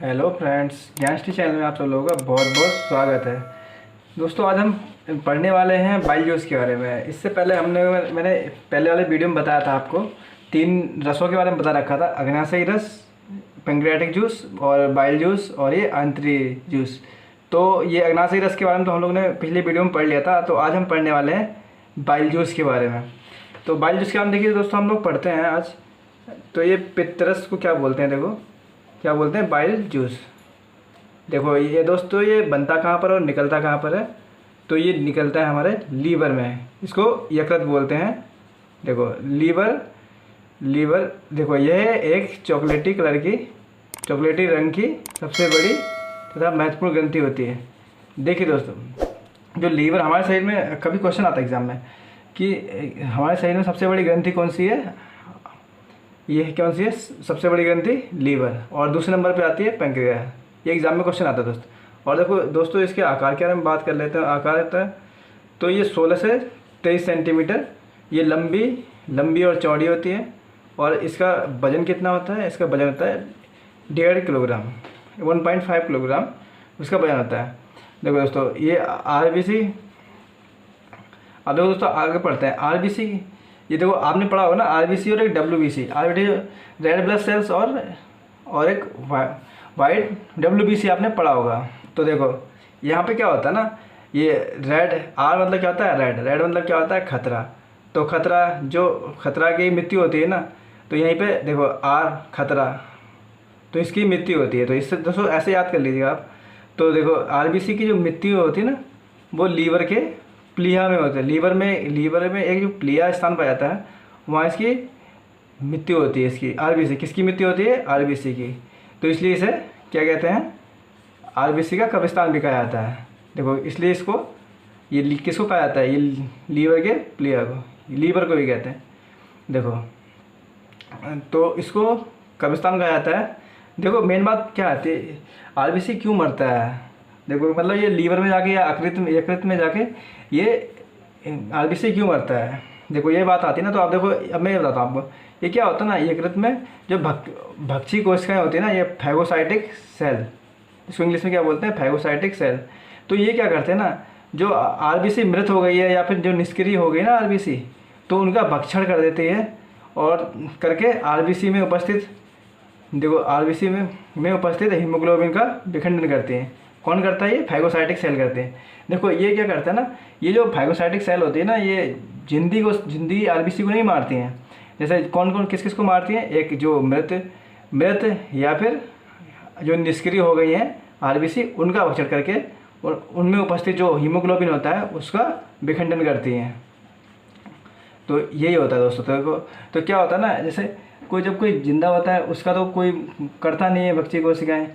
Hello friends, Gyanshree channel में आप सब लोगों का बहुत बहुत स्वागत है। दोस्तों, आज हम पढ़ने वाले हैं बाइल जूस के बारे में। इससे पहले मैंने पहले वाले वीडियो में बताया था आपको 3 रसों के बारे में बता रखा था। अग्नाशयी रस, पैंक्रियाटिक जूस और बाइल जूस और ये आंतरिक जूस। तो ये अग्नाशयी रस के बारे में तो हम लोगों ने पिछले वीडियो में पढ़ लिया था। तो आज हम पढ़ने वाले हैं बाइल जूस के बारे में। तो बाइल जूस के बारे में देखिए दोस्तों, हम लोग पढ़ते हैं आज। तो ये पित्तरस को क्या बोलते हैं, देखो क्या बोलते हैं, बाइल जूस। देखो ये दोस्तों, ये बनता कहाँ पर और निकलता कहाँ पर है। तो ये निकलता है हमारे लीवर में, इसको यकृत बोलते हैं। देखो लीवर देखो, यह एक चॉकलेटी रंग की सबसे बड़ी तथा महत्वपूर्ण ग्रंथि होती है। देखिए दोस्तों, जो लीवर हमारे शरीर में, कभी क्वेश्चन आता है एग्जाम में कि हमारे शरीर में सबसे बड़ी ग्रंथि कौन सी है, ये कौन सी है सबसे बड़ी ग्रंथि, लीवर। और दूसरे नंबर पे आती है पैंक्रियास। ये एग्जाम में क्वेश्चन आता है दोस्तों। और देखो दोस्तों, इसके आकार के बारे में बात कर लेते हैं। आकार रहता है तो ये 16 से 23 सेंटीमीटर ये लंबी और चौड़ी होती है। और इसका वजन कितना होता है, इसका वजन होता है 1.5 किलोग्राम, 1.5 किलोग्राम उसका वजन होता है। देखो दोस्तों, ये आरबीसी। अब देखो दोस्तों, आगे पढ़ते हैं आरबीसी। ये देखो, आपने पढ़ा होगा ना आरबीसी और एक WBC. RBC red blood cells और एक वाइट डब्ल्यूबीसी आपने पढ़ा होगा। तो देखो यहाँ पे क्या होता है ना, ये रेड, आर मतलब क्या होता है, रेड मतलब क्या होता है, खतरा। तो खतरा की मृत्यु होती है ना, तो यहीं पे देखो आर खतरा, तो इसकी मृत्यु होती है। तो इससे दोस्तों ऐसे याद कर लीजिएगा आप। तो देखो आरबीसी की जो मृत्यु होती है ना, वो लीवर के प्लीहा में होते हैं। लीवर में एक जो प्लीहा स्थान पाया जाता है, वहाँ इसकी मृत्यु होती है। इसकी आरबीसी, किसकी मृत्यु होती है, आरबीसी की। तो इसलिए इसे क्या कहते हैं, आरबीसी का कब्रिस्तान भी कहा जाता है। देखो इसलिए इसको, ये किसको कहा जाता है, ये लीवर के प्लीहा को, लीवर को भी कहते हैं। देखो तो इसको कब्रिस्तान कहा जाता है। देखो मेन बात क्या आती है, आरबीसी क्यों मरता है। देखो मतलब ये लीवर में जाके या यकृत में जाके ये आरबीसी क्यों मरता है, देखो ये बात आती है ना। तो आप देखो, अब मैं बताता हूँ आपको, ये क्या होता है ना, यकृत में जो भक्षी कोशिकाएं होती है ना, ये फैगोसाइटिक सेल, इसको इंग्लिश में क्या बोलते हैं, फैगोसाइटिक सेल। तो ये क्या करते हैं ना, जो आरबीसी मृत हो गई है या फिर जो निष्क्रिय हो गई ना आरबीसी, तो उनका भक्षण कर देती है और करके आरबीसी में उपस्थित, देखो आरबीसी में उपस्थित हीमोग्लोबिन का विखंडन करते हैं। कौन करता है, ये फैगोसाइटिक सेल करते हैं। देखो ये क्या करता है ना, ये जो फैगोसाइटिक सेल होती है ना, ये जिंदी आरबीसी को नहीं मारती हैं। जैसे कौन किस को मारती हैं, एक जो मृत या फिर जो निष्क्रिय हो गई हैं आरबीसी, उनका भक्षण करके और उनमें उपस्थित जो हीमोग्लोबिन होता है उसका विखंडन करती हैं। तो यही होता है दोस्तों। तो क्या होता है ना, जैसे जब कोई जिंदा होता है उसका तो कोई करता नहीं है, भक्षी कोशिकाएं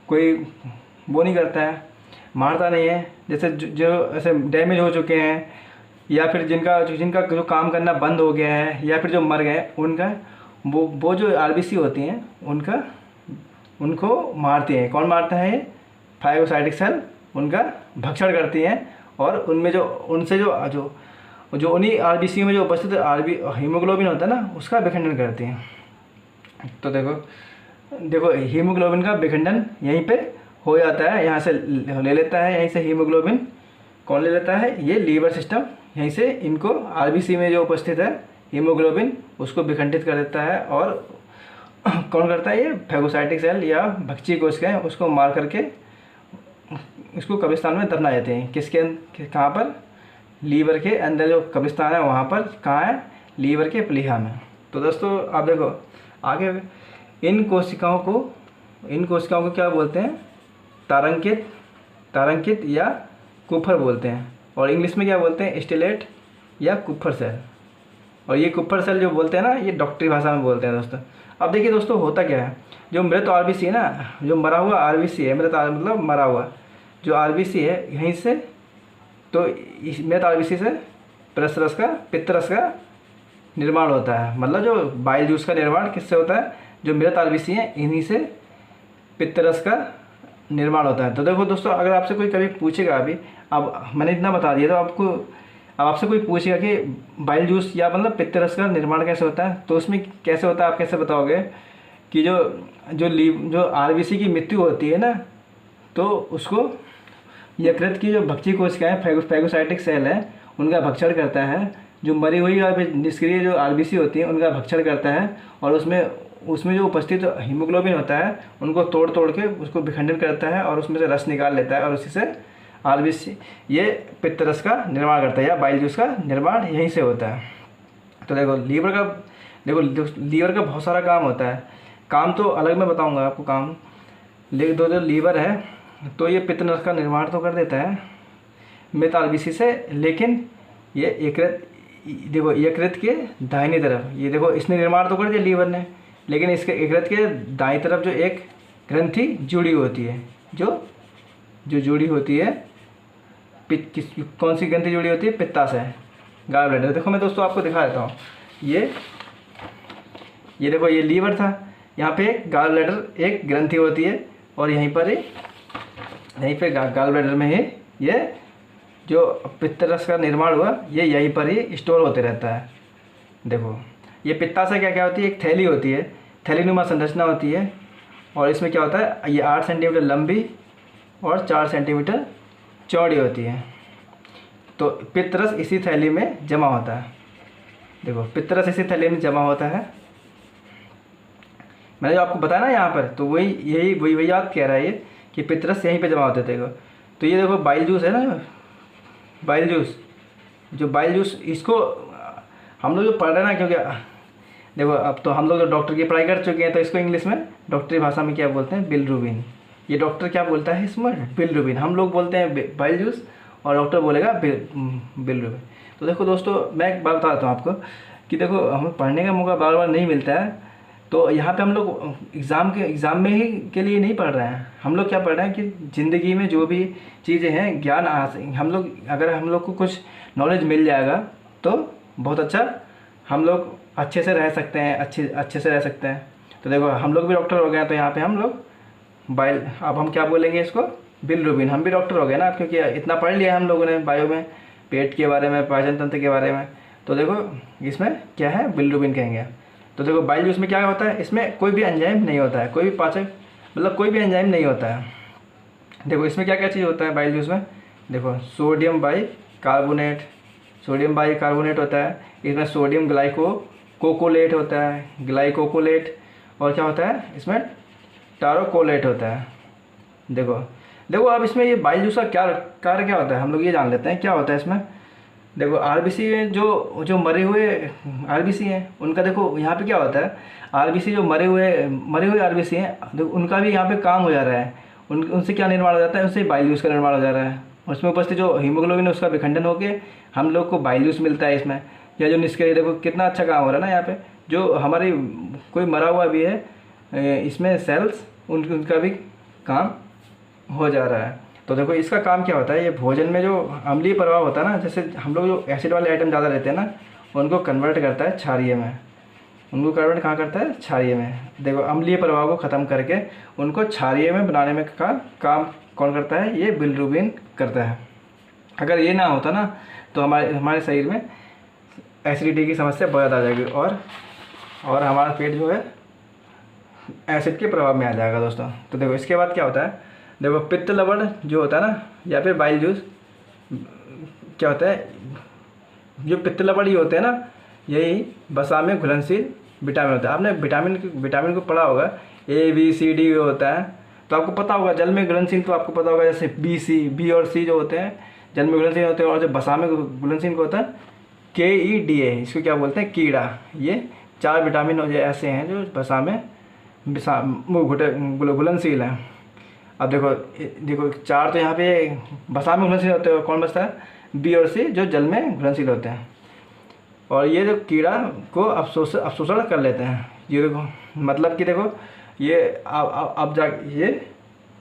कोई वो नहीं करता है, मारता नहीं है। जैसे जो ऐसे डैमेज हो चुके हैं या फिर जिनका जो काम करना बंद हो गया है या फिर जो मर गए, उनका वो जो आरबीसी होती हैं उनको मारती हैं। कौन मारता है, फैगोसाइटिक सेल उनका भक्षण करती हैं और उनमें जो उन्हीं आरबीसी में जो उपस्थित हीमोग्लोबिन होता है ना, उसका विखंडन करती हैं। तो देखो हीमोग्लोबिन का विखंडन यहीं पे हो जाता है, यहाँ से ले लेता है, यहीं से हीमोग्लोबिन कौन ले लेता है, ये लीवर सिस्टम यहीं से इनको आरबीसी में जो उपस्थित है हीमोग्लोबिन उसको विखंडित कर देता है। और कौन करता है, ये फैगोसाइटिक सेल या भक्षी कोशिकाएं उसको मार करके इसको कब्रिस्तान में दफना देते हैं। कहाँ पर, लीवर के अंदर जो कब्रिस्तान है वहाँ पर, कहाँ है, लीवर के प्लीहा में। तो दोस्तों आप देखो आगे, इन कोशिकाओं को क्या बोलते हैं, तारंकित या कुफर बोलते हैं। और इंग्लिश में क्या बोलते हैं, स्टेलेट या कुफर सेल। और ये कुफर सेल जो बोलते हैं ना, ये डॉक्टरी भाषा में बोलते हैं दोस्तों। अब देखिए दोस्तों, होता क्या है, जो मृत आरबीसी है ना, जो मरा हुआ आरबीसी है, मतलब मरा हुआ जो आरबीसी है, यहीं से तो इस मृत आरबीसी से पित्तरस का निर्माण होता है। मतलब जो बाइल जूस का निर्माण किससे होता है, जो मृत आरबीसी हैं इन्हीं से पित्तरस का निर्माण होता है। तो देखो दोस्तों, अगर आपसे कोई कभी पूछेगा, अभी अब मैंने इतना बता दिया, तो अब आपसे कोई पूछेगा कि बाइल जूस या मतलब पित्तरस का निर्माण कैसे होता है, तो उसमें कैसे होता है, आप कैसे बताओगे कि जो आरबीसी की मृत्यु होती है ना, तो उसको यकृत की जो भक्षी कोशिकाएं फैगोसाइटिक सेल है उनका भक्षण करता है। जो मरी हुई और निष्क्रिय जो आरबीसी होती है उनका भक्षण करता है, और उसमें जो उपस्थित हीमोग्लोबिन होता है उनको तोड़ तोड़ के उसको विखंडन करता है और उसमें से रस निकाल लेता है, और उसी से आरबीसी ये पित्त रस का निर्माण करता है, या बाइल जूस का निर्माण यहीं से होता है। तो देखो लीवर का बहुत सारा काम होता है। काम तो अलग मैं बताऊंगा आपको काम, लेकिन जो लीवर है तो ये पित्त रस का निर्माण तो कर देता है मृत आरबीसी से, लेकिन ये यकृत के दाहिनी तरफ, ये देखो इसने निर्माण तो कर दिया लीवर ने, लेकिन इसके यकृत के दाईं तरफ जो एक ग्रंथि जुड़ी होती है, जो जुड़ी होती है कौन सी ग्रंथि जुड़ी होती है? पित्ताशय, गॉल ब्लैडर। देखो मैं दोस्तों आपको दिखा देता हूँ। ये देखो ये लीवर था, यहाँ पे गॉल ब्लैडर एक ग्रंथि होती है, और यहीं पे गॉल ब्लैडर में ही ये जो पित्त रस का निर्माण हुआ ये यहीं पर ही स्टोर होते रहता है। देखो ये पित्ताशय क्या होती है? एक थैली होती है, थैलीनुमा संरचना होती है, और इसमें क्या होता है, ये 8 सेंटीमीटर लंबी और 4 सेंटीमीटर चौड़ी होती है। तो पित्त रस इसी थैली में जमा होता है। देखो पित्त रस इसी थैली में जमा होता है। मैंने जो आपको बताया ना यहाँ पर, तो वही याद कह रहा है ये कि पित्त रस यहीं पे जमा होते थे। तो ये देखो बाइल जूस है ना, बाइल जूस इसको हम लोग जो पढ़ रहे हैं ना, क्योंकि देखो अब तो हम लोग जो डॉक्टर की पढ़ाई कर चुके हैं, तो इसको इंग्लिश में डॉक्टरी भाषा में क्या बोलते हैं? बिलिरुबिन। ये डॉक्टर क्या बोलता है इसमें? बिलिरुबिन। हम लोग बोलते हैं बाइल जूस, और डॉक्टर बोलेगा बिलिरुबिन। तो देखो दोस्तों मैं एक बात बताता हूँ आपको कि देखो हमें पढ़ने का मौका बार बार नहीं मिलता है, तो यहाँ पे हम लोग एग्ज़ाम में ही के लिए नहीं पढ़ रहे हैं। हम लोग क्या पढ़ रहे हैं कि ज़िंदगी में जो भी चीज़ें हैं, ज्ञान अगर हम लोग को कुछ नॉलेज मिल जाएगा तो बहुत अच्छा, हम लोग अच्छे से रह सकते हैं, अच्छे से रह सकते हैं। तो देखो हम लोग भी डॉक्टर हो गए हैं, तो यहाँ पे हम लोग अब हम क्या बोलेंगे इसको? बिलिरुबिन। हम भी डॉक्टर हो गए ना, क्योंकि इतना पढ़ लिया हम लोगों ने बायो में, पेट के बारे में, पाचन तंत्र के बारे में। तो देखो इसमें क्या है? बिलिरुबिन कहेंगे। तो देखो बाइल जूस में क्या होता है? इसमें कोई भी एंजाइम नहीं होता है, कोई भी एंजाइम नहीं होता है। देखो इसमें क्या क्या चीज़ होता है बाइल जूस में? देखो सोडियम बाइकार्बोनेट होता है, इसमें सोडियम ग्लाइकोकोलेट होता है, और क्या होता है इसमें? टारोकोलेट होता है। देखो अब इसमें ये बाइल जूस का कार्य क्या होता है, हम लोग ये जान लेते हैं क्या होता है इसमें। देखो आरबीसी में जो मरे हुए आरबीसी हैं उनका, देखो यहाँ पे क्या होता है, आरबीसी जो मरे हुए आरबीसी हैं, देखो उनका भी यहाँ पे काम हो जा रहा है। उनसे क्या निर्माण हो जाता है? उनसे बाइल जूस का निर्माण हो जा रहा है। उसमें उपस्थित जो हीमोग्लोबिन है उसका विखंडन होकर हम लोग को बाइल जूस मिलता है इसमें। या जो निष्क्रिय, देखो कितना अच्छा काम हो रहा है ना यहाँ पे। जो हमारी कोई मरा हुआ भी है इसमें सेल्स, उनका भी काम हो जा रहा है। तो देखो इसका काम क्या होता है, ये भोजन में जो अम्लीय प्रभाव होता है ना, जैसे हम लोग जो एसिड वाले आइटम ज़्यादा लेते हैं ना, उनको कन्वर्ट करता है क्षारीय में। उनको कन्वर्ट कहाँ करता है? क्षारीय में। देखो अम्लीय प्रभाव को ख़त्म करके उनको क्षारीय में बनाने में का काम कौन करता है? ये बिलिरुबिन करता है। अगर ये ना होता ना तो हमारे शरीर में एसिडिटी की समस्या बहुत ज़्यादा आ जाएगी, और हमारा पेट जो है एसिड के प्रभाव में आ जाएगा दोस्तों। तो देखो इसके बाद क्या होता है, देखो पित्त लवण जो होता है ना, या फिर बाइल जूस क्या होता है, जो पित्त लवण ही होते हैं ना, यही वसा में घुलनशील विटामिन होता है। आपने विटामिन को पढ़ा होगा, A B C D होता है, तो आपको पता होगा। जल में घुलनशील तो आपको पता होगा, जैसे B और C जो होते हैं जल में घुलनशील होते हैं, और जो वसा में घुलनशील होता है KEDA, इसको क्या बोलते हैं? कीड़ा। ये 4 विटामिन ऐसे हैं जो वसा में घुलनशील हैं। अब देखो 4 तो यहाँ पे वसा में घुलनशील होते हैं, कौन बचता है? B और C जो जल में घुलनशील होते हैं, और ये जो कीड़ा को अवशोषण कर लेते हैं। ये देखो मतलब कि देखो ये अब जा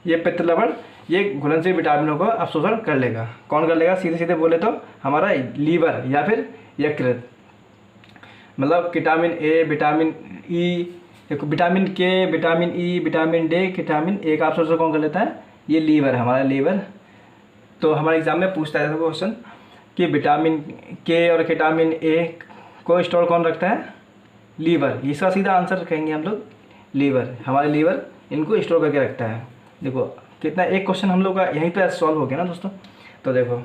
ये पित्त लवण ये घुलनशील विटामिनों को अवशोषण कर लेगा। कौन कर लेगा? सीधे बोले तो हमारा लीवर या फिर यकृत। मतलब विटामिन A, विटामिन E, देखो vitamin K, vitamin E, vitamin D, vitamin A का अवशोषण कौन कर लेता है? ये लीवर, हमारा लीवर। तो हमारे एग्जाम में पूछता है क्वेश्चन कि विटामिन K और विटामिन A को स्टोर कौन रखता है? लीवर। इसका सीधा आंसर कहेंगे हम लोग लीवर, हमारे लीवर इनको स्टोर करके रखता है। देखो कितना, एक क्वेश्चन हम लोग का यहीं पे सॉल्व हो गया ना दोस्तों। तो देखो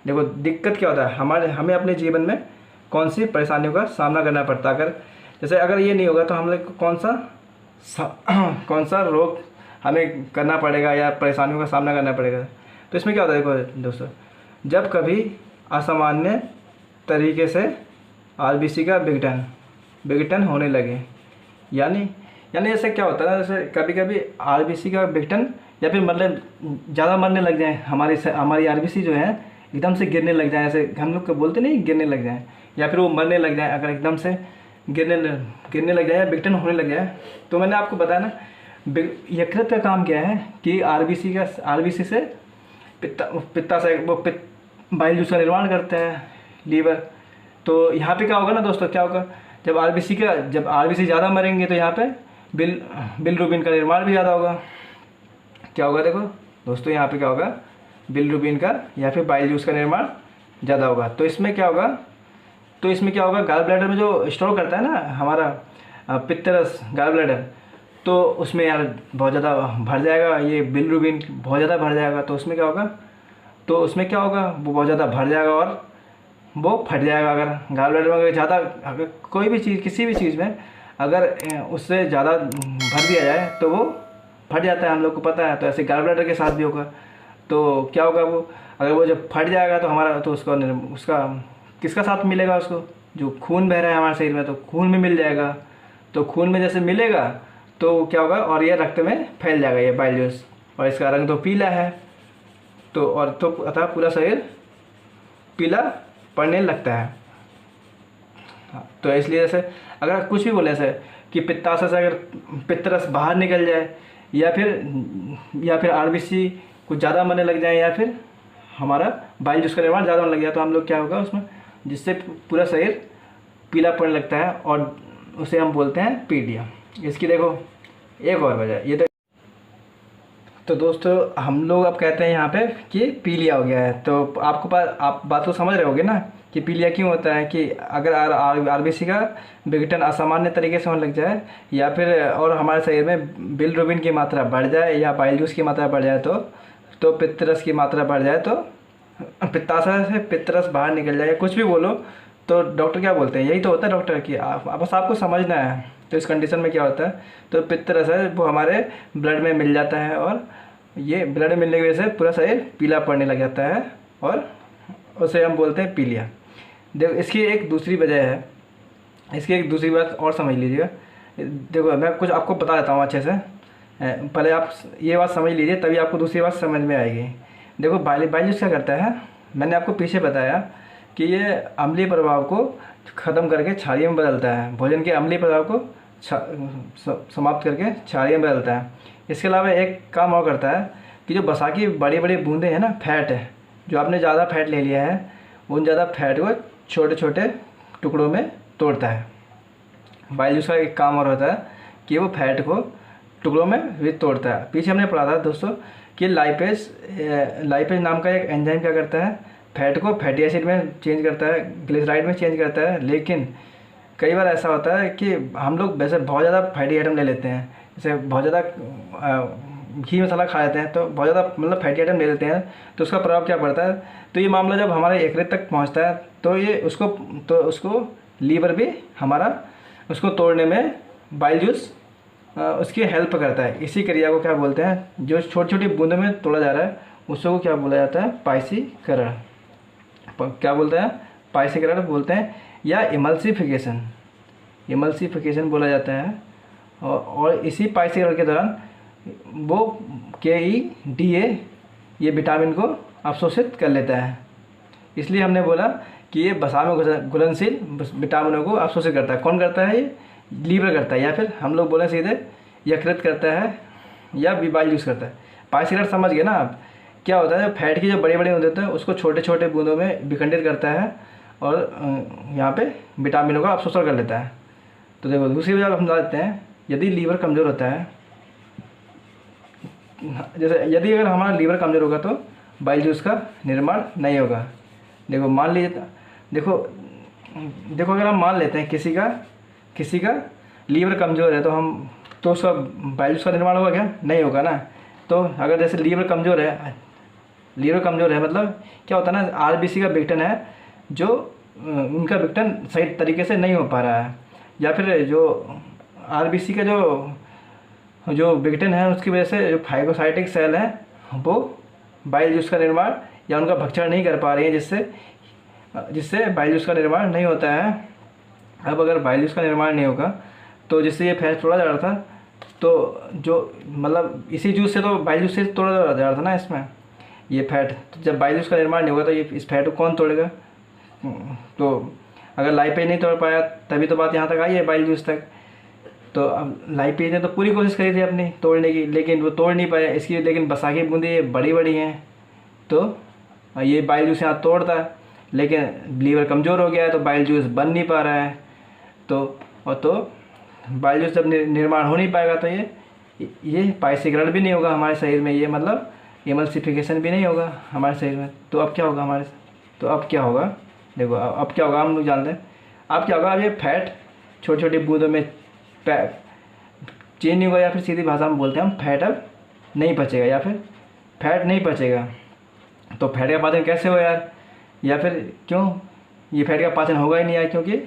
देखो दिक्कत क्या होता है, हमें अपने जीवन में कौन सी परेशानियों का सामना करना पड़ता है। अगर ये नहीं होगा तो हम लोग को कौन सा रोग हमें करना पड़ेगा या परेशानियों का सामना करना पड़ेगा। तो इसमें क्या होता है, देखो दोस्तों, जब कभी असामान्य तरीके से आरबीसी का विघटन होने लगे, यानी ऐसे क्या होता है, जैसे कभी कभी आरबीसी का विघटन या फिर मतलब ज़्यादा मरने लग जाए, हमारी आरबीसी जो है एकदम से गिरने लग जाए, ऐसे हम लोग को बोलते नहीं, गिरने लग जाए या फिर वो मरने लग जाए। अगर एकदम से गिरने लग जाए या विघटन होने लग जाए, तो मैंने आपको बताया ना, यकृत का काम क्या है कि आरबीसी से पित्ता से वो बाइल जूस का निर्माण करता है लीवर। तो यहाँ पे क्या होगा ना दोस्तों, क्या होगा, जब आरबीसी ज़्यादा मरेंगे तो यहाँ पे बिलरुबिन का निर्माण भी ज़्यादा होगा। क्या होगा देखो दोस्तों, यहाँ पे क्या होगा, बिलरुबिन का या फिर बाइल जूस का निर्माण ज़्यादा होगा। तो इसमें क्या होगा, गॉल ब्लैडर में जो स्टोर करता है ना हमारा पित्तरस गॉल ब्लैडर, तो उसमें यार बहुत ज़्यादा भर जाएगा, ये बिलरुबिन बहुत ज़्यादा भर जाएगा। तो उसमें क्या होगा, वो बहुत ज़्यादा भर जाएगा और वो फट जाएगा। अगर गॉल ब्लैडर में अगर कोई भी चीज़, किसी भी चीज़ में अगर उससे ज़्यादा भर दिया जाए तो वो फट जाता है, हम लोग को पता है। तो ऐसे गॉल ब्लैडर के साथ भी होगा। तो क्या होगा, अगर वो जब फट जाएगा तो हमारा तो उसका किसका साथ मिलेगा, उसको जो खून बह रहा है हमारे शरीर में, तो खून में मिल जाएगा। तो खून में जैसे मिलेगा तो क्या होगा, और ये रक्त में फैल जाएगा ये बाइल जूस, और इसका रंग तो पीला है। तो अतः पूरा शरीर पीला पड़ने लगता है। तो इसलिए जैसे अगर कुछ भी बोले ऐसे कि पित्ताशय से अगर पित्तरस बाहर निकल जाए या फिर आरबीसी कुछ ज़्यादा मरने लग जाए या फिर हमारा बाइल जूस का निर्माण ज़्यादा होने लग जाए, तो हम लोग क्या होगा उसमें, जिससे पूरा शरीर पीला पड़ने लगता है और उसे हम बोलते हैं पीलिया। इसकी देखो एक और वजह ये तो दोस्तों हम लोग अब कहते हैं यहाँ पे कि पीलिया हो गया है। तो आप बात को समझ रहे होगे ना कि पीलिया क्यों होता है, कि अगर आरबीसी का विघटन असामान्य तरीके से होने लग जाए या फिर और हमारे शरीर में बिलरुबिन की मात्रा बढ़ जाए या बाइल जूस की मात्रा बढ़ जाए, तो पित्तरस की मात्रा बढ़ जाए, तो पित्ताशय से पित्तरस बाहर निकल जाए, कुछ भी बोलो, तो डॉक्टर क्या बोलते हैं, यही तो होता है डॉक्टर की, बस आपको समझना है। तो इस कंडीशन में क्या होता है, तो पित्तरस है वो हमारे ब्लड में मिल जाता है और ये ब्लड में मिलने की वजह से पूरा शरीर पीला पड़ने लग जाता है और उसे हम बोलते हैं पीलिया। देखो इसकी एक दूसरी वजह है, इसकी एक दूसरी बात और समझ लीजिएगा। देखो मैं कुछ आपको बता देता हूँ अच्छे से, पहले आप ये बात समझ लीजिए तभी आपको दूसरी बात समझ में आएगी। देखो बाइल जूस क्या करता है, मैंने आपको पीछे बताया कि ये अम्लीय प्रभाव को ख़त्म करके क्षारीय में बदलता है, भोजन के अम्लीय प्रभाव को समाप्त करके क्षारीय में बदलता है। इसके अलावा एक काम और करता है कि जो वसा की बड़ी बड़ी बूंदें हैं ना, फैट है, जो आपने ज़्यादा फैट ले लिया है, उन ज़्यादा फैट को छोटे छोटे टुकड़ों में तोड़ता है। बाइल जूस का एक काम और होता है कि वो फैट को टुकड़ों में भी तोड़ता है। पीछे हमने पढ़ा था दोस्तों कि लाइपेज नाम का एक एंजाइम क्या करता है, फैट को फैटी एसिड में चेंज करता है, ग्लिसराइड में चेंज करता है। लेकिन कई बार ऐसा होता है कि हम लोग वैसे बहुत ज़्यादा फैटी आइटम ले लेते हैं, जैसे बहुत ज़्यादा घी मसाला खा लेते हैं, तो बहुत ज़्यादा मतलब फैटी आइटम ले लेते हैं, तो उसका प्रभाव क्या पड़ता है, तो ये मामला जब हमारे यकृत तक पहुंचता है तो उसको लीवर भी हमारा उसको तोड़ने में बाइल जूस उसकी हेल्प करता है। इसी क्रिया को क्या बोलते हैं, जो छोटी छोटी बूंदों में तोड़ा जा रहा है उसको क्या बोला जाता है, पाइसीकरण। क्या बोलते हैं, पाइसीकरण बोलते हैं या इमल्सिफिकेशन बोला जाता है। और इसी पाइसीकरण के दौरान वो KEDA ये विटामिन को अवशोषित कर लेता है। इसलिए हमने बोला कि ये वसा में घुलनशील विटामिनों को अवशोषित करता है। कौन करता है, ये लीवर करता है, या फिर हम लोग बोले सीधे यकृत करता है या बाइल जूस करता है। पाइसीकरण समझ गए ना आप, क्या होता है, फैट की जो बड़े बड़े होते हैं उसको छोटे छोटे बूंदों में विखंडित करता है और यहाँ पे विटामिनों का अवशोषण कर लेता है। तो देखो दूसरी वजह हम समझा देते हैं, यदि लीवर कमज़ोर होता है, जैसे यदि अगर हमारा लीवर कमज़ोर होगा तो बाइल जूस का निर्माण नहीं होगा। देखो मान लीजिए, देखो अगर हम मान लेते हैं किसी का लीवर कमज़ोर है, तो हम तो उसका बाइल जूस का निर्माण होगा क्या? नहीं होगा ना। तो अगर जैसे लीवर कमज़ोर है, मतलब क्या होता है ना, आरबीसी का विघटन है जो उनका विघटन सही तरीके से नहीं हो पा रहा है, या फिर जो आरबीसी का जो विघटन है उसकी वजह से जो फाइगोसाइटिक सेल है वो बाइल जूस का निर्माण या उनका भक्षण नहीं कर पा रही है, जिससे बाइल जूस का निर्माण नहीं होता है। अब अगर बाइल जूस का निर्माण नहीं होगा तो जिससे ये फैट तोड़ा जा रहा था, तो जो मतलब इसी जूस से तो बाइल जूस से तोड़ा जा रहा था ना इसमें ये फैट। तो जब बाइल जूस का निर्माण नहीं होगा तो ये इस फैट को कौन तोड़ेगा? तो अगर लाइपेज नहीं तोड़ पाया तभी तो बात यहाँ तक आई है बाइल जूस तक। तो अब लाइपेज ने तो पूरी कोशिश करी थी अपनी तोड़ने की, लेकिन वो तोड़ नहीं पाया इसकी। लेकिन बसाकी बूंदी ये बड़ी बड़ी हैं तो ये बाइल जूस यहाँ तोड़ता है, लेकिन लीवर कमज़ोर हो गया है तो बाइल जूस बन नहीं पा रहा है। तो बाइल जूस जब निर्माण हो नहीं पाएगा तो ये पाइसीकरण भी नहीं होगा हमारे शरीर में, ये मतलब एमल्सिफिकेशन भी नहीं होगा हमारे शरीर में। तो अब क्या होगा अब क्या होगा? देखो अब क्या होगा हम लोग जानते हैं। अब क्या होगा? अब ये फैट छोटी छोटी बूंदों में चेंज नहीं होगा, या फिर सीधी भाषा में बोलते हैं हम फैट अब नहीं पचेगा, या फिर फैट नहीं पचेगा। तो फैट का पाचन कैसे हो यार? या फिर क्यों ये फैट का पाचन होगा ही नहीं यार? क्योंकि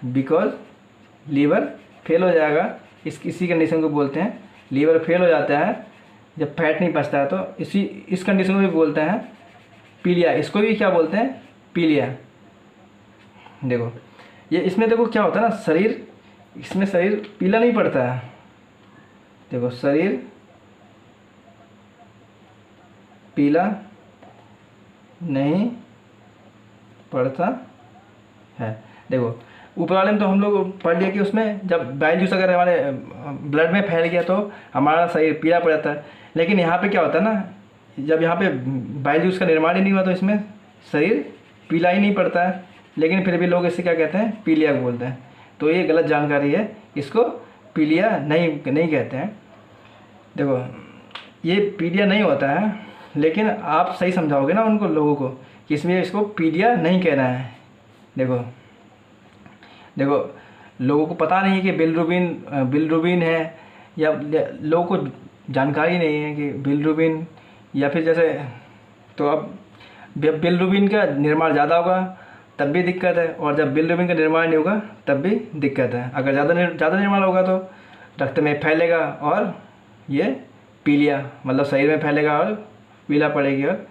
बिकॉज लीवर फेल हो जाएगा। इसी कंडीशन को बोलते हैं लीवर फेल हो जाता है जब फैट नहीं पचता है। तो इस कंडीशन को भी बोलते हैं पीलिया। इसको भी क्या बोलते हैं? पीलिया। देखो ये इसमें देखो क्या होता है ना, इसमें शरीर पीला नहीं पड़ता है। देखो शरीर पीला नहीं पड़ता है। देखो ऊपर वाले में तो हम लोग पढ़ लिया कि उसमें जब बाइल जूस अगर हमारे ब्लड में फैल गया तो हमारा शरीर पीला पड़ जाता है। लेकिन यहाँ पे क्या होता है ना, जब यहाँ पे बाइल जूस का निर्माण ही नहीं हुआ तो इसमें शरीर पीला ही नहीं पड़ता है, लेकिन फिर भी लोग इसे क्या कहते हैं? पीलिया बोलते हैं। तो ये गलत जानकारी है, इसको पीलिया नहीं कहते हैं। देखो ये पीलिया नहीं होता है, लेकिन आप सही समझाओगे ना उनको लोगों को कि इसमें इसको पीलिया नहीं कहना है। देखो लोगों को पता नहीं है कि बिलरुबिन है, या लोगों को जानकारी नहीं है कि बिलरुबिन या फिर जैसे। तो अब बिलरुबिन का निर्माण ज़्यादा होगा तब भी दिक्कत है, और जब बिलरुबिन का निर्माण नहीं होगा तब भी दिक्कत है। अगर ज़्यादा निर्माण होगा तो रक्त में फैलेगा और ये पीलिया मतलब शरीर में फैलेगा और पीला पड़ेगी और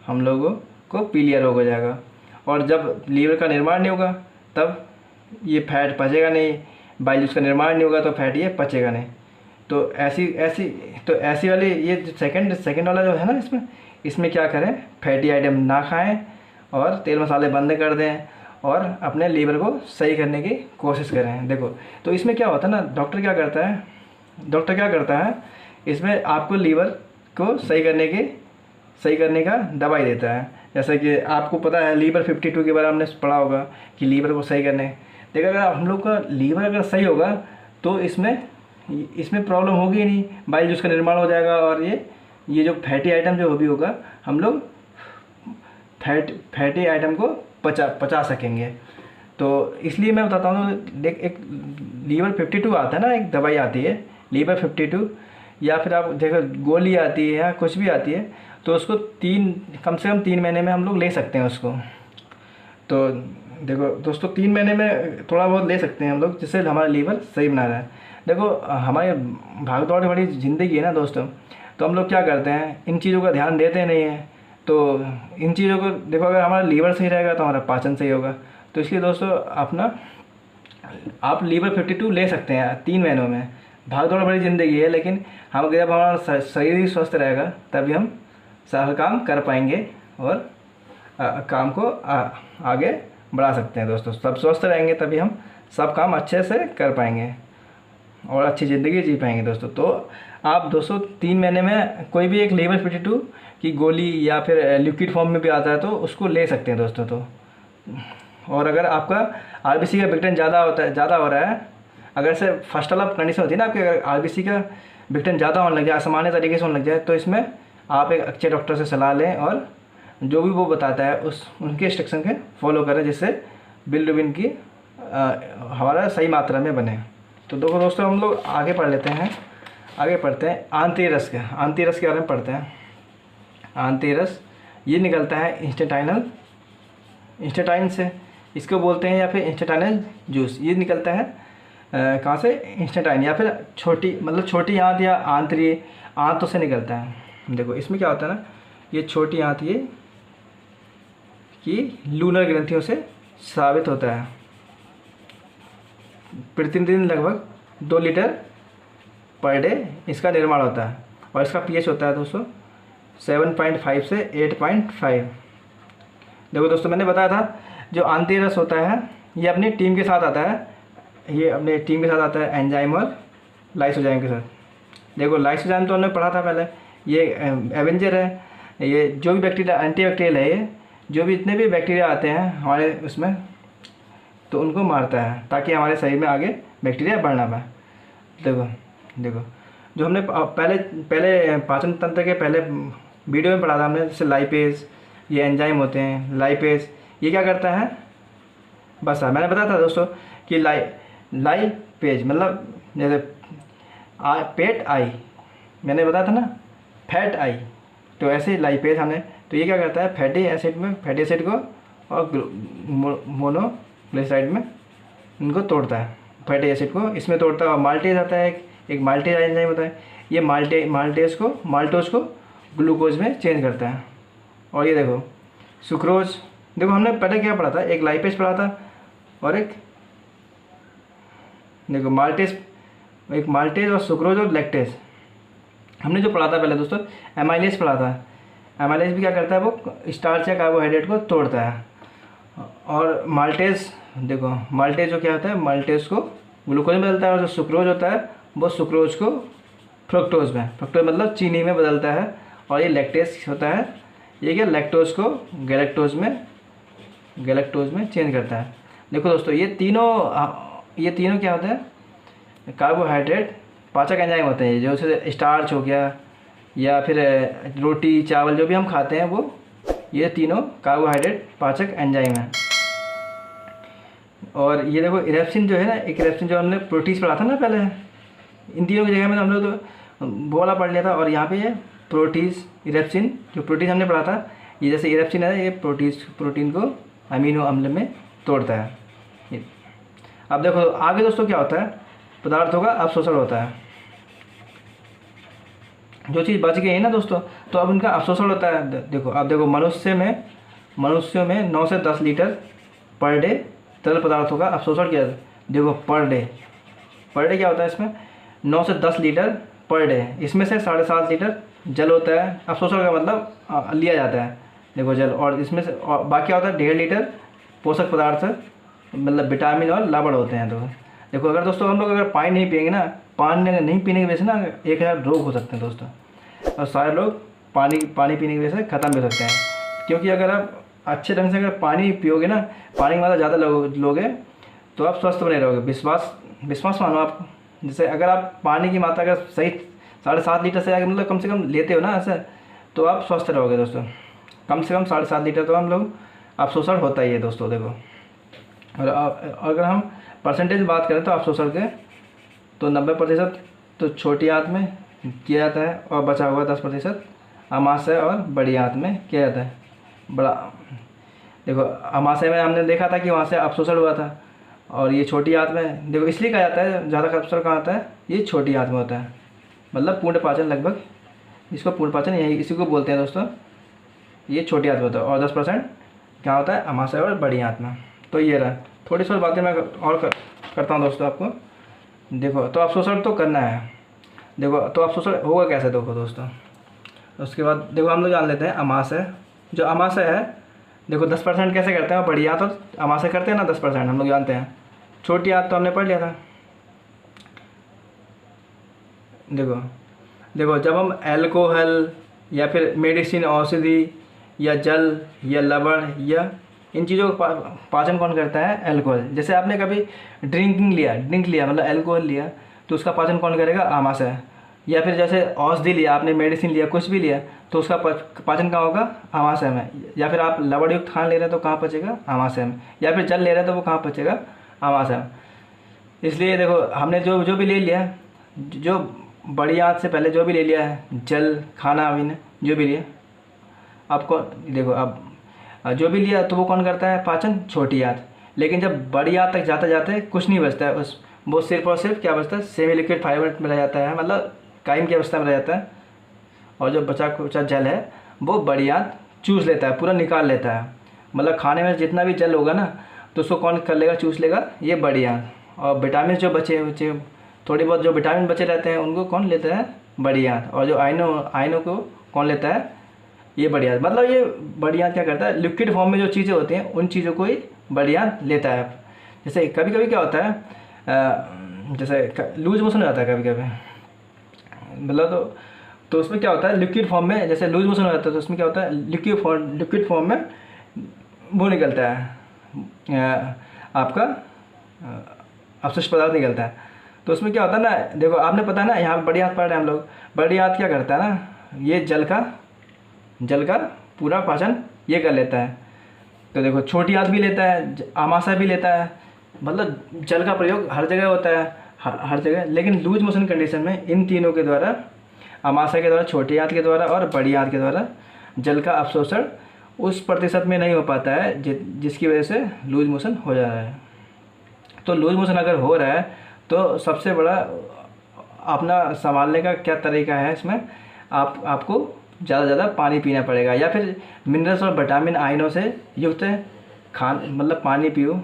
हम लोगों को पीलिया रोग हो जाएगा। और जब लीवर का निर्माण नहीं होगा तब ये फैट पचेगा नहीं, बाइल जूस का निर्माण नहीं होगा तो फैट ये पचेगा नहीं। तो ऐसी वाली ये सेकंड वाला जो है ना, इसमें क्या करें? फैटी आइटम ना खाएं और तेल मसाले बंद कर दें और अपने लीवर को सही करने की कोशिश करें। देखो तो इसमें क्या होता है ना, डॉक्टर क्या करता है इसमें आपको लीवर को सही करने का दवाई देता है। जैसे कि आपको पता है लीवर 52 के बारे में हमने पढ़ा होगा कि लीवर को सही करने। देखो अगर हम लोग का लीवर अगर सही होगा तो इसमें प्रॉब्लम होगी ही नहीं, बाइल जूस का निर्माण हो जाएगा और ये जो फैटी आइटम जो भी होगा हम लोग फैटी आइटम को पचा सकेंगे। तो इसलिए मैं बताता हूँ, देख एक लीवर 52 आता है ना, एक दवाई आती है लीवर 52, या फिर आप देखो गोली आती है या कुछ भी आती है, तो उसको कम से कम 3 महीने में हम लोग ले सकते हैं उसको। तो देखो दोस्तों 3 महीने में थोड़ा बहुत ले सकते हैं हम लोग, जिससे हमारा लीवर सही बना रहा है। देखो हमारे भाग दौड़ भरी ज़िंदगी है ना दोस्तों, तो हम लोग क्या करते हैं, इन चीज़ों का ध्यान देते नहीं हैं। तो इन चीज़ों को देखो, अगर हमारा लीवर सही रहेगा तो हमारा पाचन सही होगा। तो इसलिए दोस्तों आप लीवर 52 ले सकते हैं 3 महीनों में। भाग दौड़ भरी ज़िंदगी है, लेकिन जब हमारा शरीर ही स्वस्थ रहेगा तभी हम सारा काम कर पाएंगे और काम को आगे बढ़ा सकते हैं दोस्तों। सब स्वस्थ रहेंगे तभी हम सब काम अच्छे से कर पाएंगे और अच्छी ज़िंदगी जी पाएंगे दोस्तों। तो आप दोस्तों 3 महीने में कोई भी एक लीवर 52 की गोली या फिर लिक्विड फॉर्म में भी आता है तो उसको ले सकते हैं दोस्तों। तो और अगर आपका आरबीसी का विघटन ज़्यादा हो रहा है, अगर से फर्स्ट वाला कंडीशन होती है ना आपकी, अगर आरबीसी का विघटन ज़्यादा होने लग जाए, असामान्य तरीके से होने लग जाए, तो इसमें आप एक अच्छे डॉक्टर से सलाह लें और जो भी वो बताता है उनके इंस्ट्रक्शन के फॉलो करें, जिससे बिलरुबिन की हमारा सही मात्रा में बने। तो देखो दोस्तों, हम लोग आगे पढ़ लेते हैं, आगे पढ़ते हैं आंतरिक रस के बारे में पढ़ते हैं। आंतरिक रस ये निकलता है इंस्टेटाइन से, इसको बोलते हैं, या फिर इंस्टेटाइनल जूस। ये निकलता है कहाँ से? इंस्टेटाइन, या फिर छोटी मतलब छोटी आंत या आंतरिक आंतों से निकलता है। देखो इसमें क्या होता है ना, ये छोटी आंत ये कि लूनर ग्रंथियों से स्रावित होता है। प्रतिदिन लगभग 2 लीटर पर डे इसका निर्माण होता है, और इसका पीएच होता है दोस्तों 7.5 से 8.5। देखो दोस्तों, मैंने बताया था जो आंतरिक रस होता है ये अपनी टीम के साथ आता है, ये अपने टीम के साथ आता है एंजाइम और लाइसोजाइम के साथ। देखो लाइसोजाइम तो हमने पढ़ा था पहले, ये एवेंजर है, ये जो भी बैक्टीरिया एंटीबैक्टीरियल है, ये जो भी इतने भी बैक्टीरिया आते हैं हमारे उसमें तो उनको मारता है, ताकि हमारे शरीर में आगे बैक्टीरिया बढ़ ना पाए। देखो जो हमने पहले पाचन तंत्र के पहले वीडियो में पढ़ा था हमने, जैसे लाइपेज, ये एंजाइम होते हैं लाइपेज, ये क्या करता है? बस मैंने बताया था दोस्तों कि लाइपेज मतलब जैसे पेट आई, मैंने बताया था ना, फैट आई, तो ऐसे ही लाइपेज हमने, तो ये क्या करता है? फैटी एसिड को और मोनोग्लिसराइड में इनको तोड़ता है, फैटी एसिड को इसमें तोड़ता है। और माल्टेज आता है, एक माल्टेज एंजाइम होता है, ये माल्टोज को ग्लूकोज में चेंज करता है। और ये देखो सुक्रोज, देखो हमने पहले क्या पढ़ा था, एक लाइपेज पढ़ा था और एक देखो माल्टेज और सुक्रोज और लैक्टेज हमने जो पढ़ा था पहले दोस्तों। एमाइलेज पढ़ा था, एमाइलेज भी क्या करता है? वो स्टार्च या कार्बोहाइड्रेट को तोड़ता है। और माल्टेज, देखो माल्टेज जो क्या होता है, माल्टेज को ग्लूकोज में बदलता है, और जो सुक्रोज होता है वो सुक्रोज को फ्रुक्टोज मतलब चीनी में बदलता है। और ये लैक्टेज होता है, ये क्या लैक्टोज को गैलेक्टोज में चेंज करता है। देखो दोस्तों, ये तीनों क्या होता है? कार्बोहाइड्रेट पाचक एंजाइम होते हैं, जो जैसे स्टार्च हो गया या फिर रोटी चावल जो भी हम खाते हैं, वो ये तीनों कार्बोहाइड्रेट पाचक एंजाइम है। और ये देखो इरेप्सिन जो है ना, एक इरेप्सिन जो हमने प्रोटीज पढ़ा था ना पहले, इन तीनों की जगह में हम लोग तो बोला पढ़ लिया था। और यहाँ पे ये प्रोटीज इरेप्सिन, जो प्रोटीज हमने पढ़ा था, ये जैसे इरेप्सिन है, ये प्रोटीन को अमीनो अम्ल में तोड़ता है। अब देखो आगे दोस्तों क्या होता है? पदार्थों का अवशोषण होता है। जो चीज़ बच गई है ना दोस्तों, तो अब उनका अवशोषण होता है। देखो अब देखो मनुष्यों में 9 से 10 लीटर पर डे तरल पदार्थों का अवशोषण किया जाता है। देखो पर डे क्या होता है? इसमें 9 से 10 लीटर पर डे, इसमें से 7.5 लीटर जल होता है। अवशोषण का मतलब लिया जाता है, देखो जल, और इसमें से और बाकी क्या होता है? 1.5 लीटर पोषक पदार्थ मतलब विटामिन और लवण होते हैं। तो देखो अगर दोस्तों हम लोग अगर पानी नहीं पिएंगे ना, पानी नहीं पीने की वजह से ना 1000 रोग हो सकते हैं दोस्तों, और सारे लोग पानी पीने की वजह से ख़त्म भी हो सकते हैं। क्योंकि अगर आप अच्छे ढंग से अगर पानी पियोगे ना, पानी की मात्रा ज़्यादा लोगे तो आप स्वस्थ बने रहोगे। विश्वास मानो आप, जैसे अगर आप पानी की मात्रा अगर सही 7.5 लीटर से आगे मतलब कम से कम लेते हो ना ऐसे, तो आप स्वस्थ रहोगे दोस्तों। कम से कम 7.5 लीटर तो हम लोग अवशोषण होता ही है दोस्तों। देखो और अगर हम परसेंटेज बात करें तो अवशोषण के, तो 90% तो छोटी आंत में किया जाता है, और बचा हुआ 10% अमाशय और बड़ी आंत में किया जाता है। देखो अमाशय में हमने देखा था कि वहाँ से अवशोषण हुआ था, और ये छोटी आंत में देखो इसलिए कहा जाता है ज़्यादा अवशोषण कहाँ होता है? ये छोटी आंत में होता है, मतलब पूर्ण पाचन लगभग, इसको पूर्ण पाचन यही इसी को बोलते हैं दोस्तों। ये छोटी आंत में होता है, और 10% क्या होता है? अमाशय और बड़ी आंत में। तो ये रहा, थोड़ी सी बातें मैं और करता हूँ दोस्तों आपको। देखो तो अवशोषण तो करना है। देखो तो अवशोषण होगा कैसे? देखो दोस्तों, उसके बाद देखो हम लोग जान लेते हैं अमाशय। जो अमाशय है देखो 10% कैसे करते हैं? बड़ी आंत और अमाशय करते हैं ना 10%, हम लोग जानते हैं। छोटी आंत तो हमने पढ़ लिया था। देखो जब हम अल्कोहल या फिर मेडिसिन, औषधि या जल या लवण या इन चीज़ों का पाचन कौन करता है? अल्कोहल। जैसे आपने कभी ड्रिंक लिया मतलब अल्कोहल लिया, तो उसका पाचन कौन करेगा? आमाशय। या फिर जैसे औषधि लिया, आपने मेडिसिन लिया, कुछ भी लिया, तो उसका पाचन कहाँ होगा? आमाशय में। या फिर आप लवण युक्त खाना ले रहे हैं तो कहाँ पचेगा? आमाशय में। या फिर जल ले रहे हैं तो वो कहाँ पचेगा? आमाशय में। इसलिए देखो हमने जो जो भी ले लिया, जो बड़ी आंत से पहले जो भी ले लिया है, जल, खाना, पीना जो भी लिया, आपको देखो अब जो भी लिया तो वो कौन करता है? पाचन, छोटी आंत। लेकिन जब बड़ी आंत तक जाते जाते कुछ नहीं बचता है, उस वो सिर्फ और सिर्फ क्या बचता है? सेमी लिक्विड फाइबर में रह जाता है, मतलब कायम की अवस्था में रह जाता है। और जो बचा कुचा जल है वो बड़ी आंत चूस लेता है, पूरा निकाल लेता है। मतलब खाने में जितना भी जल होगा ना तो उसको कौन कर लेगा? चूस लेगा, ये बड़ी आंत। और विटामिन जो बचे थोड़ी बहुत जो विटामिन बचे रहते हैं उनको कौन लेता है? बड़ी आंत। और जो आयनों को कौन लेता है? ये बड़ी आंत। मतलब ये बड़ी आंत क्या करता है? लिक्विड फॉर्म में जो चीज़ें होती हैं उन चीज़ों को ही बड़ी आंत लेता है। जैसे कभी कभी क्या होता है, जैसे लूज मोशन हो जाता है कभी कभी, मतलब तो उसमें क्या होता है? लिक्विड फॉर्म में जैसे लूज मोशन हो जाता है तो उसमें क्या होता है? लिक्विड फॉर्म में वो निकलता है, आपका अपशिष्ट पदार्थ निकलता है। तो उसमें क्या होता है ना, देखो आपने पता है ना, यहाँ पे बड़ी आंत पढ़ रहे हैं हम लोग। बड़ी आंत क्या करता है ना, ये जल का पूरा पाचन ये कर लेता है। तो देखो छोटी आंत भी लेता है, आमाशय भी लेता है, मतलब जल का प्रयोग हर जगह होता है, हर जगह। लेकिन लूज मोशन कंडीशन में इन तीनों के द्वारा, आमाशय के द्वारा, छोटी आंत के द्वारा और बड़ी आंत के द्वारा जल का अवशोषण उस प्रतिशत में नहीं हो पाता है जिसकी वजह से लूज मोशन हो जा रहा है। तो लूज मोशन अगर हो रहा है तो सबसे बड़ा अपना संभालने का क्या तरीका है? इसमें आपको ज़्यादा से ज़्यादा पानी पीना पड़ेगा, या फिर मिनरल्स और विटामिन आयनों से युक्त मतलब पानी पियो।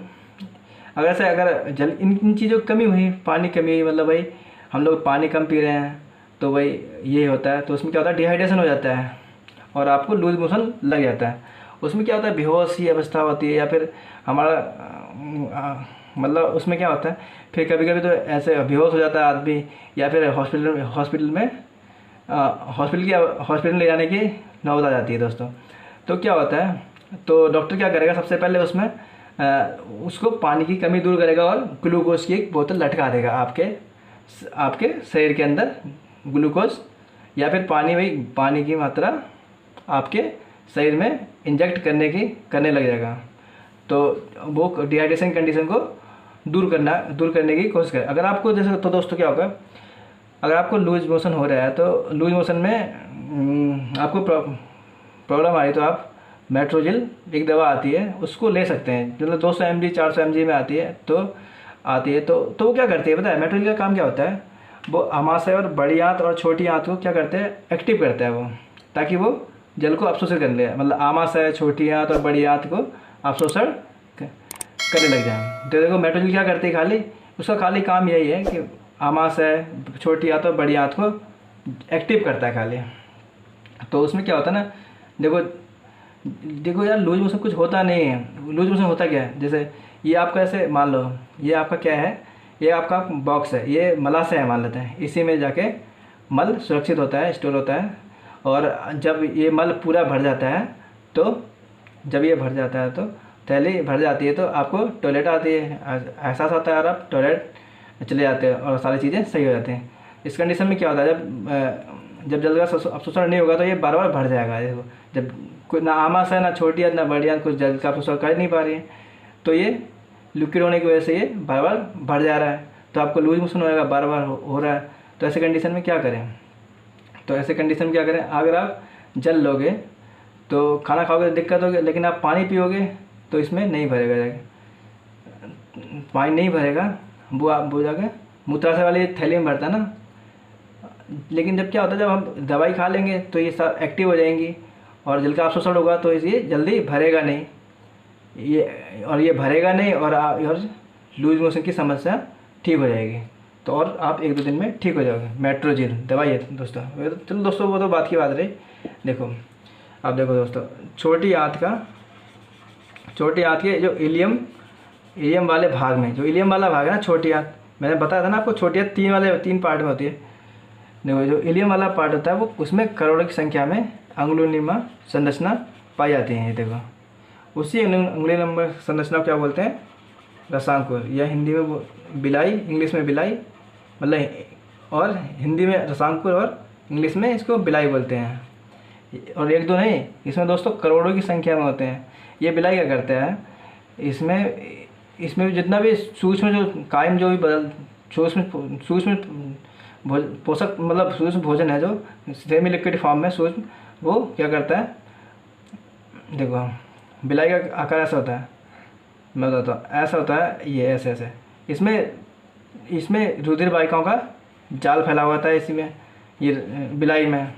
अगर जल इन चीज़ों की कमी हुई, पानी कमी हुई, मतलब भाई हम लोग पानी कम पी रहे हैं तो भाई ये होता है। तो उसमें क्या होता है? डिहाइड्रेशन हो जाता है और आपको लूज मोशन लग जाता है। उसमें क्या होता है? बेहोश की अवस्था होती है, या फिर हमारा मतलब उसमें क्या होता है, फिर कभी कभी तो ऐसे बेहोश हो जाता है आदमी, या फिर हॉस्पिटल ले जाने की नौबत आ जाती है दोस्तों। तो क्या होता है, तो डॉक्टर क्या करेगा? सबसे पहले उसमें उसको पानी की कमी दूर करेगा और ग्लूकोज की एक बोतल लटका देगा आपके शरीर के अंदर। ग्लूकोज या फिर पानी की मात्रा आपके शरीर में इंजेक्ट करने लग जाएगा। तो वो डिहाइड्रेशन कंडीशन को दूर करने की कोशिश करें। अगर आपको जैसे, तो दोस्तों क्या होगा, अगर आपको लूज मोशन हो रहा है तो लूज मोशन में आपको प्रॉब्लम आ रही है तो आप मेट्रोजिल एक दवा आती है उसको ले सकते हैं। मतलब 200 mg 400 mg में आती है तो वो क्या करती है पता है? मेट्रोजिल का काम क्या होता है? वो आमाशय और बड़ी आंत और छोटी आंत को क्या करते हैं? एक्टिव करता है वो, ताकि वो जल को अवशोषित कर ले। मतलब आमाशय, छोटी आंत और बड़ी आंत को अवशोषण करने लग जाए। तो देखो मेट्रोजिल क्या करती है? उसका खाली काम यही है कि आमाशय, छोटी आंत और बड़ी आंत को एक्टिव करता है खाली। तो उसमें क्या होता है ना, देखो यार, लूज मोशन कुछ होता नहीं है। लूज मोशन होता क्या है? जैसे ये आपका ऐसे मान लो, ये आपका क्या है? ये आपका बॉक्स है, ये मलाशय है मान लेते हैं। इसी में जाके मल सुरक्षित होता है, स्टोर होता है। और जब ये मल पूरा भर जाता है तो थैली भर जाती है तो आपको टॉयलेट आती है, एहसास आता है और आप टॉयलेट चले जाते हैं और सारी चीज़ें सही हो जाती हैं। इस कंडीशन में क्या होता है? जब जल का अवशोषण नहीं होगा तो ये बार बार भर जाएगा। देखो जब कोई ना आमाशय, ना छोटी आंत, ना बड़ी आंत कुछ जल का अवशोषण कर नहीं पा रही है तो ये लिक्विड होने की वजह से ये बार बार भर जा रहा है, तो आपको लूज मोशन होएगा, बार बार हो रहा है। तो ऐसे कंडीशन में क्या करें? अगर आप जल लोगे तो खाना खाओगे तो दिक्कत होगी, लेकिन आप पानी पियोगे तो इसमें नहीं भरेगा, पानी नहीं भरेगा, वो जाके मूत्राशय वाली थैली में भरता है ना। लेकिन जब क्या होता है, जब हम दवाई खा लेंगे तो ये सब एक्टिव हो जाएंगी और जल का अवशोषण होगा तो ये जल्दी भरेगा नहीं, ये भरेगा नहीं और लूज मोशन की समस्या ठीक हो जाएगी। तो और आप 1-2 दिन में ठीक हो जाओगे। मेट्रोजिल दवाई है दोस्तों। चलो दोस्तों, वो तो बात की बात रही। देखो अब देखो दोस्तों, छोटी आंत के जो इलियम वाले भाग में, जो इलियम वाला भाग है ना, छोटी आंत, मैंने बताया था ना आपको, छोटी आंत 3 पार्ट में होती है। देखो जो इलियम वाला पार्ट होता है वो, उसमें करोड़ों की संख्या में अंगुलिनुमा संरचना पाई जाती है। देखो उसी अंगुलिनुमा संरचना को क्या बोलते हैं? रसांकुर, या हिंदी में बिलाई, इंग्लिश में बिलाई, मतलब, और हिंदी में रसांकुर और इंग्लिश में इसको बिलाई बोलते हैं। और 1-2 नहीं, इसमें दोस्तों करोड़ों की संख्या में होते हैं। ये बिलाई क्या करता है? इसमें भी जितना भी सूक्ष्म जो कायम जो भी बदल सूक्ष्म पोषक मतलब सूक्ष्म भोजन है जो सेमी लिक्विड फॉर्म में सूक्ष्म, वो क्या करता है, देखो बिलाई का आकार ऐसा होता है, मैं बताता हूँ, ऐसा होता है, ये ऐसे ऐसे, इसमें रुधिर वाहिकाओं का जाल फैला हुआ था इसी में, ये बिलाई में।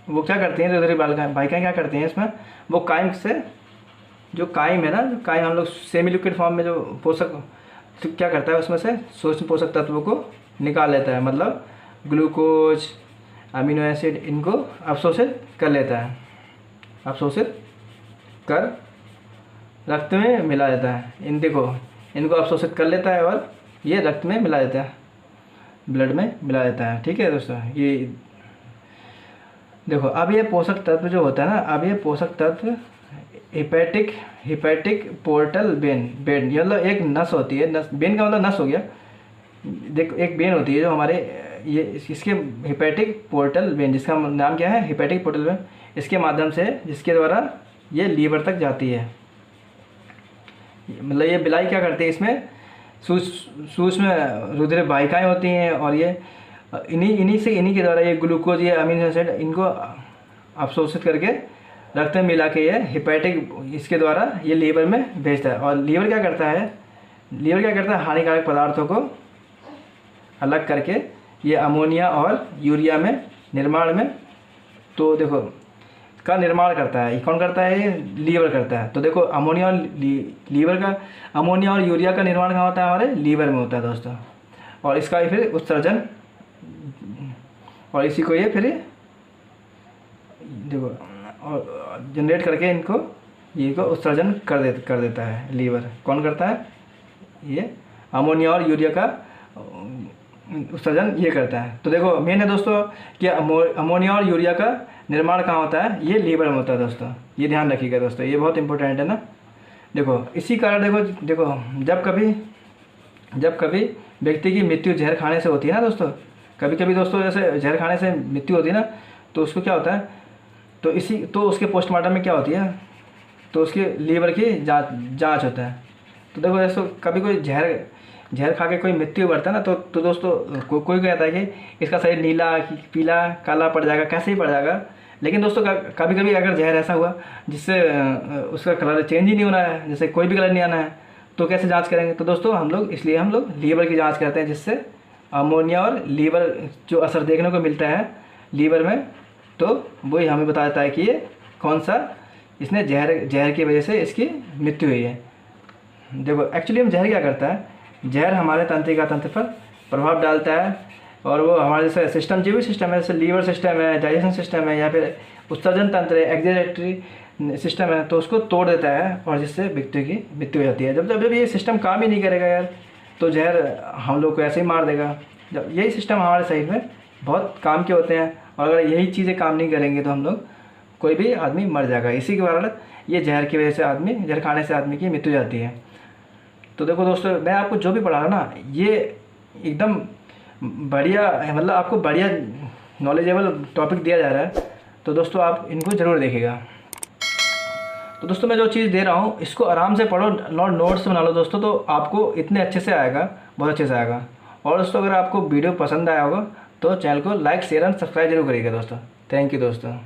वो क्या करती हैं, रुधिर वाहिकाएँ क्या करती हैं इसमें, वो कायम से, जो कायम है ना, जो कायम हम लोग सेमी लिक्विड फॉर्म में जो पोषक, तो क्या करता है उसमें से सूक्ष्म पोषक तत्वों को निकाल लेता है, मतलब ग्लूकोज, अमीनो एसिड, इनको अवशोषित कर लेता है, अवशोषित कर रक्त में मिला देता है। इनको अवशोषित कर लेता है और ये रक्त में मिला देता है, ब्लड में मिला देता है। ठीक है दोस्तों, ये देखो अब ये पोषक तत्व जो होता है ना, अब ये पोषक तत्व हिपैटिक पोर्टल वेन, मतलब एक नस होती है, नस, वेन का मतलब नस हो गया, देखो एक वेन होती है जो हमारे ये इसके हिपैटिक पोर्टल वेन, जिसका नाम क्या है, हिपैटिक पोर्टल वेन, इसके माध्यम से, जिसके द्वारा ये लीवर तक जाती है। मतलब ये बिलाई क्या करती है, इसमें सूक्ष्म रुधिर वाहिकाएँ होती हैं और ये इन्हीं के द्वारा ये ग्लूकोज, ये अमीनो एसिड, इनको अवशोषित करके रक्त में मिला के ये हिपैटिक, इसके द्वारा ये लीवर में भेजता है। और लीवर क्या करता है, हानिकारक पदार्थों को अलग करके ये अमोनिया और यूरिया में निर्माण में, तो देखो का निर्माण करता है। ये कौन करता है, ये लीवर करता है। तो देखो अमोनिया और यूरिया का निर्माण कहाँ होता है, हमारे लीवर में होता है दोस्तों। और इसका फिर उत्सर्जन, और इसी को ये फिर देखो और जनरेट करके इनको उत्सर्जन कर देता है लीवर। कौन करता है, ये अमोनिया और यूरिया का उत्सर्जन ये करता है। तो देखो मेन है दोस्तों कि अमोनिया और यूरिया का निर्माण कहाँ होता है, ये लीवर में होता है दोस्तों। ये ध्यान रखिएगा दोस्तों, ये बहुत इंपॉर्टेंट है ना। देखो इसी कारण देखो जब कभी व्यक्ति की मृत्यु जहर खाने से होती है ना दोस्तों, कभी दोस्तों जैसे जहर खाने से मृत्यु होती है ना, तो उसको क्या होता है, तो उसके पोस्टमार्टम में क्या होती है, तो उसके लीवर की जांच होता है। तो देखो दोस्तों कभी कोई जहर खा के कोई मृत्यु बढ़ता है ना, तो दोस्तों कोई कहता है कि इसका शरीर नीला, पीला, काला पड़ जाएगा, कैसे ही पड़ जाएगा। लेकिन दोस्तों कभी अगर जहर ऐसा हुआ जिससे उसका कलर चेंज ही नहीं होना है, जैसे कोई भी कलर नहीं आना है, तो कैसे जांच करेंगे। तो दोस्तों हम लोग लीवर की जांच करते हैं, जिससे अमोनिया और लीवर जो असर देखने को मिलता है लीवर में, तो वही हमें बताता है कि ये कौन सा, इसने जहर की वजह से इसकी मृत्यु हुई है। देखो एक्चुअली हम जहर क्या करता है, जहर हमारे तंत्रिका तंत्र पर प्रभाव डालता है, और वो हमारे जैसे सिस्टम, जो भी सिस्टम है, जैसे लीवर सिस्टम है, डाइजेशन सिस्टम है, या फिर उत्सर्जन तंत्र है, एक्सक्रीटरी सिस्टम है, तो उसको तोड़ देता है और जिससे व्यक्ति की मृत्यु हो जाती है। जब ये सिस्टम काम ही नहीं करेगा यार, तो जहर हम लोग को ऐसे ही मार देगा। जब यही सिस्टम हमारे शरीर में बहुत काम के होते हैं, और अगर यही चीज़ें काम नहीं करेंगे तो हम लोग, कोई भी आदमी मर जाएगा। इसी के कारण ये जहर की वजह से जहर खाने से आदमी की मृत्यु जाती है। तो देखो दोस्तों मैं आपको जो भी पढ़ा रहा ना, ये एकदम बढ़िया, मतलब आपको बढ़िया नॉलेजेबल टॉपिक दिया जा रहा है, तो दोस्तों आप इनको ज़रूर देखिएगा। तो दोस्तों मैं जो चीज़ दे रहा हूँ इसको आराम से पढ़ो, नोट्स बना लो दोस्तों, तो आपको इतने अच्छे से आएगा, बहुत अच्छे से आएगा। और दोस्तों अगर आपको वीडियो पसंद आया होगा तो चैनल को लाइक, शेयर एंड सब्सक्राइब जरूर करिएगा दोस्तों। थैंक यू दोस्तों।